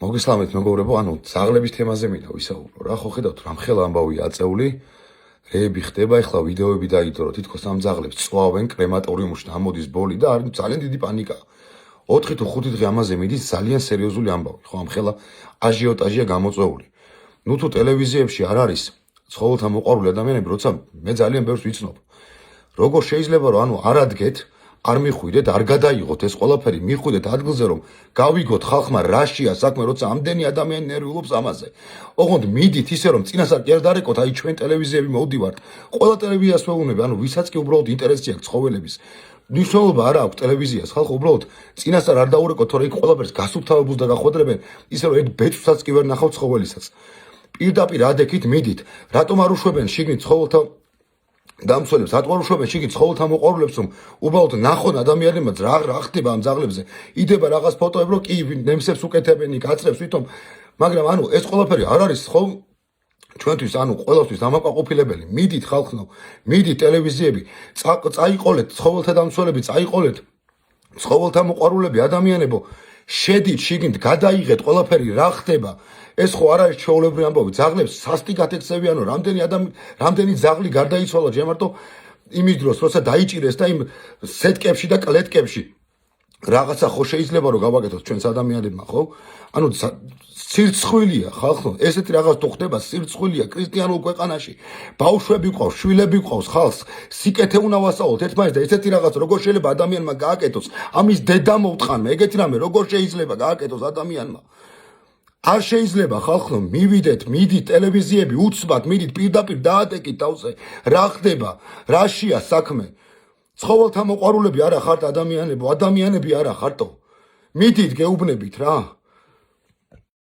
მოგესალმებით მეგობრებო, ძაღლების თემაზე მინდა ვისაუბრო რა, ხო ხედავთ რამ ხელა ამბავია აწეული, რეები ხდება, ეხლა ვიდეოები დაიდო, რომ თითქოს ამ ძაღლებს წვავენ კრემატორიუმში და ამოდის ბოლი და არის ძალიან დიდი პანიკა. 4 თუ 5 დღე ამაზე მიდის ძალიან სერიოზული ამბავი, ხო ამ ხელა აჟიოტაჟია გამოწვეული. ნუ თუ ტელევიზიებში არ არის ცხოველთა მოყვარული ადამიანები, როცა მე ძალიან ბევრს ვიცნობ. როგორ შეიძლება რომ არ ადგეთ არ მიხვიდეთ, არ გადაიღოთ ეს ყველაფერი, მიხვიდეთ ადგილზე, რომ გავიგოთ ხალხმა რაშია საქმე, როცა ამდენი ადამიანი ნერვიულობს ამაზე. ოღონდ მიდით ისე, რომ წინასწარ კი არ დარეკოთ, აი ჩვენ ტელევიზიები მოვდივართ. ყველა ტელევიზიას ვეუბნები, ვისაც კი უბრალოდ ინტერესი აქვს ცხოველების. მნიშვნელობა არ აქვს ტელევიზიას, ხალხო უბრალოდ წინასწარ არ დაურეკოთ, თორე იქ ყველაფერს გასუფთავებულს და გახვედრებენ, ისე რომ ერთ ბეწვსაც კი ვერ ნახავთ ცხოველისაც. პირდაპირ ადექით მიდით, რატომ არ უშვებენ შიგნით ცხოველთა დამცველებს, რატომ არ უშვებენ შიგნით ცხოველთა მოყვარულებს, რომ უბრალოდ ნახონ ადამიანებმა რა ხდება ამ ძაღლებზე. იდება რაღაც ფოტოები, რომ კი ნემსებს უკეთებენ, გაწრებს თვითონ, მაგრამ ეს ყველაფერი არ არის ხო ჩვენთვის, ყველასთვის დამაკმაყოფილებელი. მიდით ხალხო, მიდით ტელევიზიები, წაიყოლეთ ცხოველთა დამცველები, წაიყოლეთ ცხოველთა მოყვარულები, ადამიანებო, შედით შიგნით, გადაიღეთ ყველაფერი რა ხდება. ეს ხო არ არის ჩვეულებრივი ამბავი, ძაღლებს სასტიკად ექცევიანო, რამდენი ძაღლი გარდაიცვალა ჯემართო იმის დროს, როცა დაიჭირეს და იმ სეტკებში და კლეტკებში. რაღაცა ხო შეიძლება რომ გავაკეთოთ ჩვენს ადამიანებმა, ხო? სირცხვილია ხალხო, ესეთი რაღაც თუ ხდება, სირცხვილია ქრისტიანულ ქვეყანაში. ბავშვები ყავს, შვილები ყავს, ხალხს სიკეთე უნდა ვასწავლოთ ერთმანეთს და ესეთი რაღაც როგორ შეიძლება ადამიანმა გააკეთოს, ამის დედა მოვტყანმე, ეგეთი რამე როგორ შეიძლება გააკეთოს ადამიანმა? არ შეიძლება ხალხო, მიდით ტელევიზიები, უცბად მიდით პირდაპირ დაატეკით თავზე, რა ხდება, რაშია საქმე. ცხოველთა მოყვარულები არა ხართ ადამიანებო, ადამიანები არა ხარტო. მიდით გეუბნებით რა.